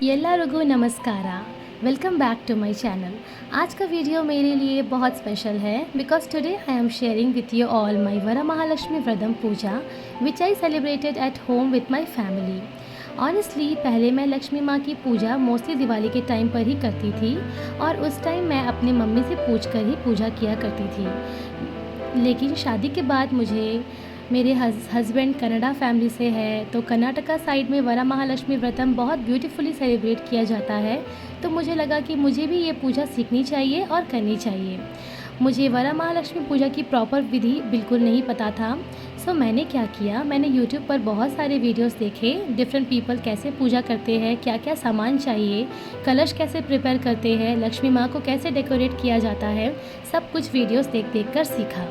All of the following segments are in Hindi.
ಎಲ್ಲರಿಗೂ नमस्कार। Welcome back to my channel. आज का वीडियो मेरे लिए बहुत स्पेशल है because today I am sharing with you all my Varamahalakshmi Vratam puja which I celebrated at home with my family. Honestly पहले मैं लक्ष्मी माँ की पूजा मोस्टली दिवाली के टाइम पर ही करती थी और उस टाइम मैं अपनी मम्मी से पूछ कर ही पूजा किया करती थी। लेकिन शादी के बाद मुझे मेरे हस्बैंड कनाडा फैमिली से है, तो कर्नाटका साइड में वरमहालक्ष्मी व्रतम बहुत ब्यूटीफुली सेलिब्रेट किया जाता है। तो मुझे लगा कि मुझे भी ये पूजा सीखनी चाहिए और करनी चाहिए। मुझे वरमहालक्ष्मी पूजा की प्रॉपर विधि बिल्कुल नहीं पता था। सो मैंने क्या किया, मैंने यूट्यूब पर बहुत सारे वीडियोस देखे, डिफरेंट पीपल कैसे पूजा करते हैं, क्या क्या सामान चाहिए, कलश कैसे प्रिपेयर करते हैं, लक्ष्मी माँ को कैसे डेकोरेट किया जाता है, सब कुछ वीडियोस देख देख कर सीखा।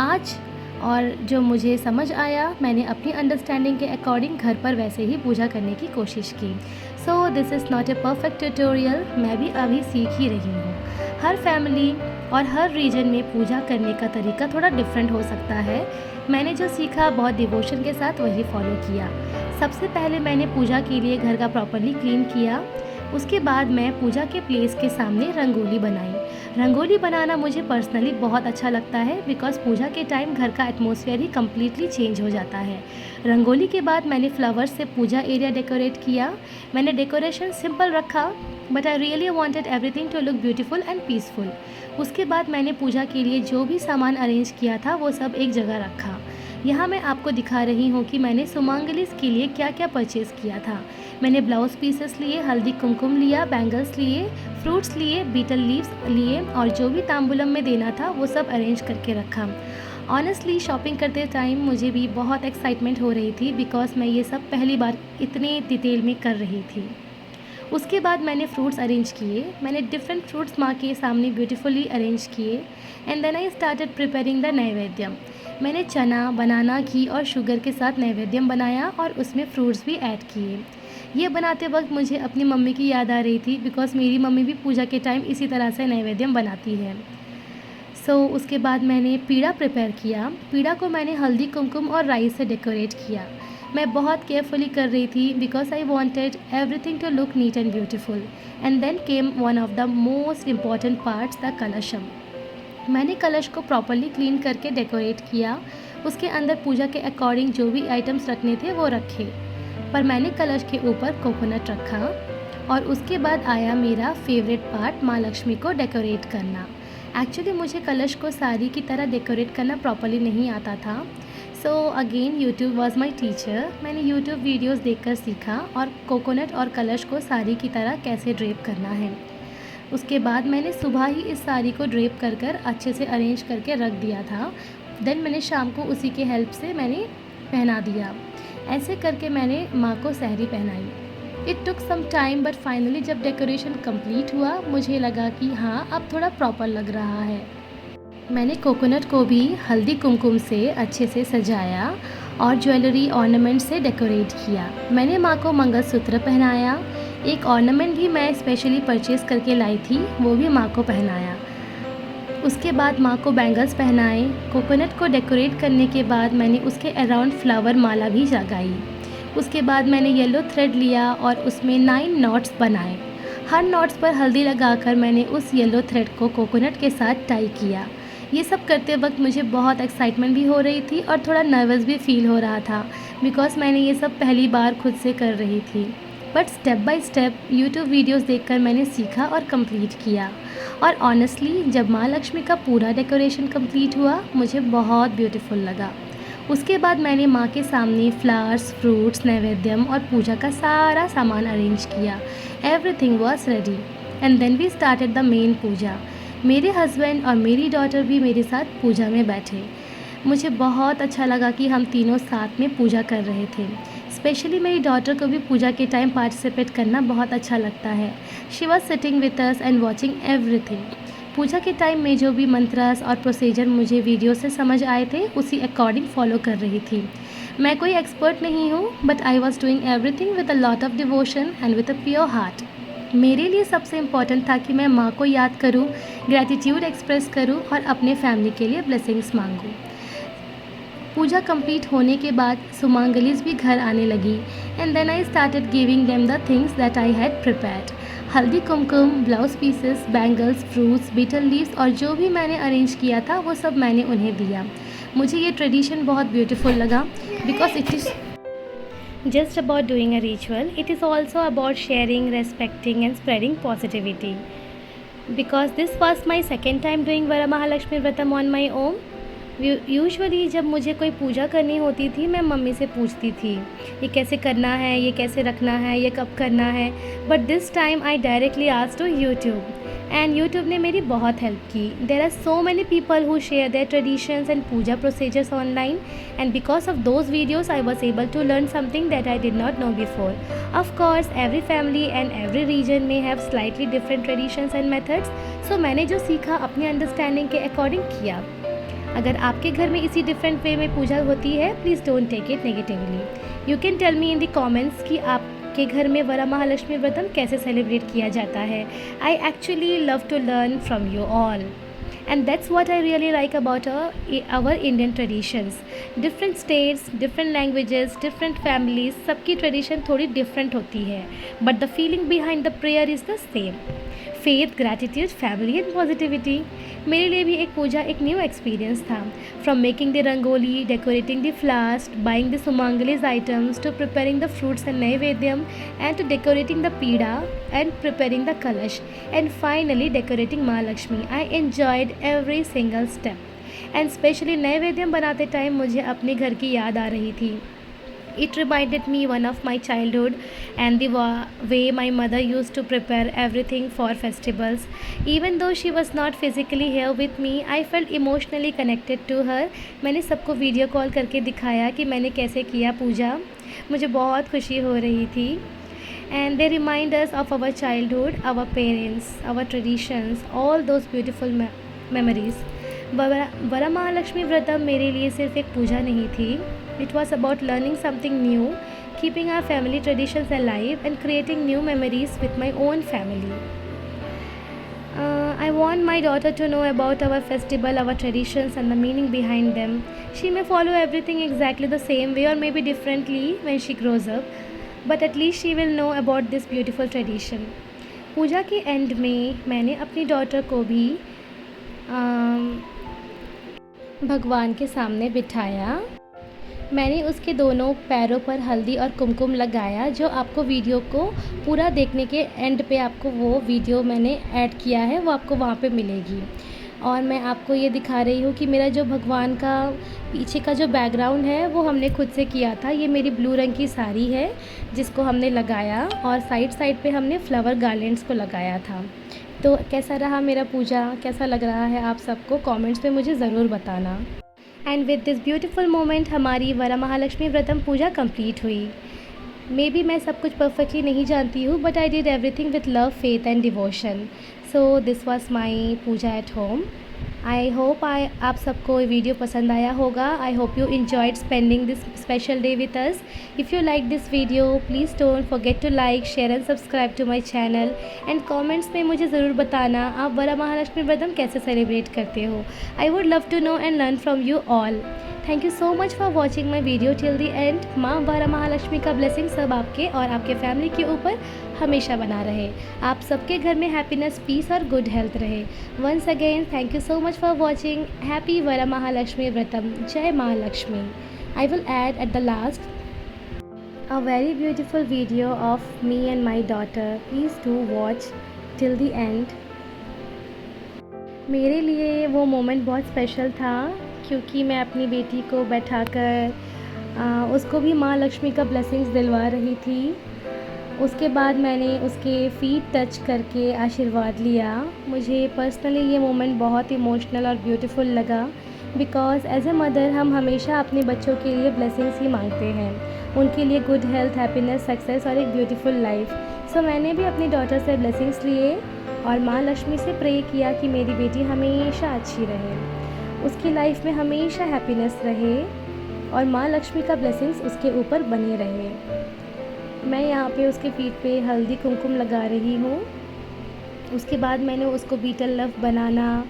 आज और जो मुझे समझ आया मैंने अपनी अंडरस्टैंडिंग के अकॉर्डिंग घर पर वैसे ही पूजा करने की कोशिश की। So this is not a perfect tutorial, मैं भी अभी सीख ही रही हूँ। हर फैमिली और हर रीजन में पूजा करने का तरीका थोड़ा डिफरेंट हो सकता है। मैंने जो सीखा बहुत डिवोशन के साथ वही फॉलो किया। सबसे पहले मैंने पूजा के लिए घर का प्रॉपरली क्लीन किया। उसके बाद मैं पूजा के प्लेस के सामने रंगोली बनाई। रंगोली बनाना मुझे पर्सनली बहुत अच्छा लगता है बिकॉज़ पूजा के टाइम घर का एटमॉस्फेयर ही कम्प्लीटली चेंज हो जाता है। रंगोली के बाद मैंने फ्लावर्स से पूजा एरिया डेकोरेट किया। मैंने डेकोरेशन सिंपल रखा but I really wanted everything to look beautiful and peaceful. उसके बाद मैंने पूजा के लिए जो भी सामान अरेंज किया था वो सब एक जगह रखा। यहाँ मैं आपको दिखा रही हूँ कि मैंने सुमांगलिस के लिए क्या क्या परचेज़ किया था। मैंने ब्लाउज पीसेस लिए, हल्दी कुमकुम लिया, बैंगल्स लिए, फ्रूट्स लिए, बीटल लीव्स लिए और जो भी तांबूलम में देना था वो सब अरेंज करके रखा। ऑनेस्टली शॉपिंग करते टाइम मुझे भी बहुत एक्साइटमेंट हो रही थी बिकॉज़ मैं ये सब पहली बार इतने डिटेल में कर रही थी। उसके बाद मैंने फ्रूट्स अरेंज किए। मैंने डिफरेंट फ्रूट्स माँ के सामने ब्यूटीफुली अरेंज किए and then I started preparing the naivedyam. मैंने चना, बनाना, घी और शुगर के साथ नैवेद्यम बनाया और उसमें फ्रूट्स भी ऐड किए। ये बनाते वक्त मुझे अपनी मम्मी की याद आ रही थी बिकॉज़ मेरी मम्मी भी पूजा के टाइम इसी तरह से नैवेद्यम बनाती है। उसके बाद मैंने पीड़ा प्रिपेयर किया। पीड़ा को मैंने हल्दी कुमकुम और राइस से डेकोरेट किया। मैं बहुत केयरफुली कर रही थी because I wanted everything to look neat and beautiful. And then came one of the most important parts, the kalasham. मैंने कलश को प्रॉपरली क्लीन करके डेकोरेट किया। उसके अंदर पूजा के अकॉर्डिंग जो भी आइटम्स रखने थे वो रखे, पर मैंने कलश के ऊपर कोकोनट रखा। और उसके बाद आया मेरा फेवरेट पार्ट, माँ लक्ष्मी को डेकोरेट करना। एक्चुअली मुझे कलश को साड़ी की तरह डेकोरेट करना प्रॉपरली नहीं आता था। So again YouTube was my teacher. मैंने यूट्यूब वीडियोज़ देखकर सीखा और कोकोनट और कलश को साड़ी की तरह कैसे ड्रेप करना है। उसके बाद मैंने सुबह ही इस साड़ी को ड्रेप कर कर अच्छे से अरेंज करके रख दिया था। देन मैंने शाम को उसी के हेल्प से मैंने पहना दिया। ऐसे करके मैंने माँ को सहरी पहनाई। It took some time but finally जब डेकोरेशन कंप्लीट हुआ मुझे लगा कि हाँ अब थोड़ा प्रॉपर लग रहा है। मैंने कोकोनट को भी हल्दी कुमकुम से अच्छे से सजाया और ज्वेलरी ऑर्नामेंट से डेकोरेट किया। मैंने माँ को मंगलसूत्र पहनाया। एक ऑर्नामेंट भी मैं स्पेशली परचेज़ करके लाई थी, वो भी माँ को पहनाया। उसके बाद माँ को बैंगल्स पहनाए। कोकोनट को डेकोरेट करने के बाद मैंने उसके अराउंड फ्लावर माला भी लगाई। उसके बाद मैंने येलो थ्रेड लिया और उसमें 9 नॉट्स बनाए। हर नॉट्स पर हल्दी लगाकर मैंने उस येलो थ्रेड को कोकोनट के साथ टाई किया। ये सब करते वक्त मुझे बहुत एक्साइटमेंट भी हो रही थी और थोड़ा नर्वस भी फील हो रहा था बिकॉज़ मैंने ये सब पहली बार खुद से कर रही थी। But step by step YouTube videos देखकर मैंने सीखा और कंप्लीट किया। और ऑनेस्टली जब माँ लक्ष्मी का पूरा डेकोरेशन कंप्लीट हुआ मुझे बहुत ब्यूटीफुल लगा। उसके बाद मैंने माँ के सामने फ्लावर्स, फ्रूट्स, नैवेद्यम और पूजा का सारा सामान अरेंज किया। Everything was ready and then we started the main puja. मेरे हस्बैंड और मेरी डॉटर भी मेरे साथ पूजा में बैठे। मुझे बहुत अच्छा लगा कि हम तीनों साथ में पूजा कर रहे थे। स्पेशली मेरी डॉटर को भी पूजा के टाइम पार्टिसिपेट करना बहुत अच्छा लगता है। She was sitting with us and watching everything. Puja के टाइम में जो भी मंत्रस और प्रोसीजर मुझे वीडियो से समझ आए थे उसी अकॉर्डिंग फॉलो कर रही थी। मैं कोई एक्सपर्ट नहीं हूँ but I was doing everything with a lot of devotion and with a pure heart. मेरे लिए सबसे इम्पॉर्टेंट था कि मैं माँ को याद करूँ, ग्रैटिट्यूड एक्सप्रेस करूँ और अपने फैमिली के लिए ब्लेसिंग्स मांगूँ। पूजा कंप्लीट होने के बाद सुमांगलीज भी घर आने लगी and then I started giving them the things that I had prepared. Haldi kumkum, blouse pieces, bangles, fruits, betel leaves और जो भी मैंने अरेंज किया था वो सब मैंने उन्हें दिया। मुझे ये ट्रेडिशन बहुत ब्यूटीफुल लगा because it is just about doing a ritual, it is also about sharing, respecting and spreading positivity. Because this was my second time doing Varamahalakshmi Vratam on my own. Usually जब मुझे कोई पूजा करनी होती थी मैं मम्मी से पूछती थी ये कैसे करना है, ये कैसे रखना है, ये कब करना है, but this time I directly asked to YouTube and YouTube ने मेरी बहुत हेल्प की। There are so many people who share their traditions and puja procedures online and because of those videos I was able to learn something that I did not know before. Of course every family and every region में have slightly different traditions and methods, so मैंने जो सीखा अपनी अंडरस्टैंडिंग के अकॉर्डिंग किया। अगर आपके घर में इसी डिफरेंट वे में पूजा होती है please don't take it negatively. You can tell me in the comments कि आपके घर में वरमहालक्ष्मी व्रतम कैसे सेलिब्रेट किया जाता है। I actually love to learn from you all and that's what I really like about our Indian traditions. Different states, different languages, different families, सबकी ट्रेडिशन थोड़ी डिफरेंट होती है but the feeling behind the prayer is the same. Faith, gratitude, family and positivity. मेरे लिए भी एक पूजा एक न्यू एक्सपीरियंस था। From making the rangoli, decorating the flowers, buying the sumangalis items, to preparing the fruits and naivedyam, and to decorating the pida and preparing the kalash, and finally decorating Mahalakshmi. I enjoyed every single step. And especially naivedyam बनाते टाइम मुझे अपने घर की याद आ रही थी। It reminded me one of my childhood and the way my mother used to prepare everything for festivals. Even though she was not physically here with me, I felt emotionally connected to her. मैंने सबको वीडियो कॉल करके दिखाया कि मैंने कैसे किया पूजा। मुझे बहुत खुशी हो रही थी। And they remind us of our childhood, our parents, our traditions, all those beautiful memories. Varamahalakshmi व्रतम मेरे लिए सिर्फ एक पूजा नहीं थी। It was about learning something new, keeping our family traditions alive and creating new memories with my own family. I want my daughter to know about our festival, our traditions and the meaning behind them. She may follow everything exactly the same way or maybe differently when she grows up, but at least she will know about this beautiful tradition. पूजा के एंड में मैंने अपनी डॉटर को भी भगवान के सामने बिठाया। मैंने उसके दोनों पैरों पर हल्दी और कुमकुम लगाया। जो आपको वीडियो को पूरा देखने के एंड पे आपको वो वीडियो मैंने ऐड किया है वो आपको वहाँ पे मिलेगी। और मैं आपको ये दिखा रही हूँ कि मेरा जो भगवान का पीछे का जो बैकग्राउंड है वो हमने खुद से किया था। ये मेरी ब्लू रंग की साड़ी है जिसको हमने लगाया और साइड पे हमने फ्लावर गार्लैंड्स को लगाया था। तो कैसा रहा मेरा पूजा, कैसा लग रहा है आप सबको कमेंट्स में मुझे ज़रूर बताना। And with this beautiful moment हमारी वरमहालक्ष्मी व्रतम पूजा कंप्लीट हुई। मे बी मैं सब कुछ परफेक्टली नहीं जानती हूँ but I did everything with love, faith and devotion. So this was my puja at home. I hope आप सबको ये वीडियो पसंद आया होगा। I hope you enjoyed spending this special day with us. If you like this video, please don't forget to like, share and subscribe to my channel. And comments में मुझे ज़रूर बताना आप वरमहालक्ष्मी व्रतम कैसे सेलिब्रेट करते हो। I would love to know and learn from you all. Thank you so much for watching my video till the end. माँ वरमहालक्ष्मी का ब्लेसिंग सब आपके और आपके फैमिली के ऊपर हमेशा बना रहे। आप सबके घर में हैप्पीनेस, पीस और गुड हेल्थ रहे। Once again thank you so much for watching. Happy Varamahalakshmi Vratam. जय Mahalakshmi. I will add at the last a very beautiful video of me and my daughter. Please do watch till the end. मेरे लिए वो मोमेंट बहुत स्पेशल था क्योंकि मैं अपनी बेटी को बैठाकर उसको भी माँ लक्ष्मी का ब्लेसिंग्स दिलवा रही थी। उसके बाद मैंने उसके फीट टच करके आशीर्वाद लिया। मुझे पर्सनली ये मोमेंट बहुत इमोशनल और ब्यूटीफुल लगा बिकॉज़ एज ए मदर हम हमेशा अपने बच्चों के लिए ब्लेसिंग्स ही मांगते हैं, उनके लिए गुड हेल्थ, हैप्पीनेस, सक्सेस और एक ब्यूटीफुल लाइफ। सो मैंने भी अपनी डॉटर से ब्लेसिंग्स लिए और माँ लक्ष्मी से प्रे किया कि मेरी बेटी हमेशा अच्छी रहे, उसकी लाइफ में हमेशा हैप्पीनेस रहे और माँ लक्ष्मी का ब्लेसिंग्स उसके ऊपर बने रहे। मैं यहाँ पे उसके फीट पे हल्दी कुमकुम लगा रही हूँ। उसके बाद मैंने उसको बीटल लव, बनाना,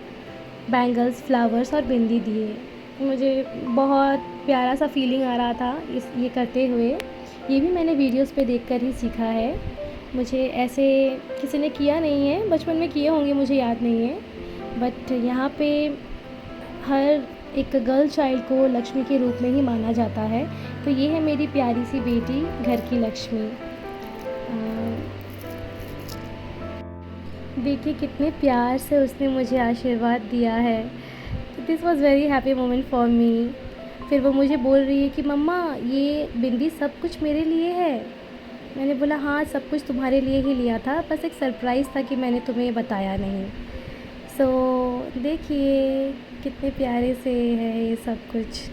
बैंगल्स, फ्लावर्स और बिंदी दिए। मुझे बहुत प्यारा सा फीलिंग आ रहा था ये करते हुए। ये भी मैंने वीडियोस पे देखकर ही सीखा है, मुझे ऐसे किसी ने किया नहीं है, बचपन में किए होंगे मुझे याद नहीं है, बट यहाँ पे हर एक गर्ल चाइल्ड को लक्ष्मी के रूप में ही माना जाता है। तो ये है मेरी प्यारी सी बेटी, घर की लक्ष्मी। देखिए कितने प्यार से उसने मुझे आशीर्वाद दिया है। This was very happy moment for me. फिर वो मुझे बोल रही है कि मम्मा ये बिंदी सब कुछ मेरे लिए है। मैंने बोला हाँ, सब कुछ तुम्हारे लिए ही लिया था, बस एक सरप्राइज़ था कि मैंने तुम्हें बताया नहीं। सो देखिए कितने प्यारे से है ये सब कुछ।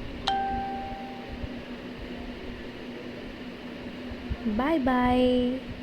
Bye bye.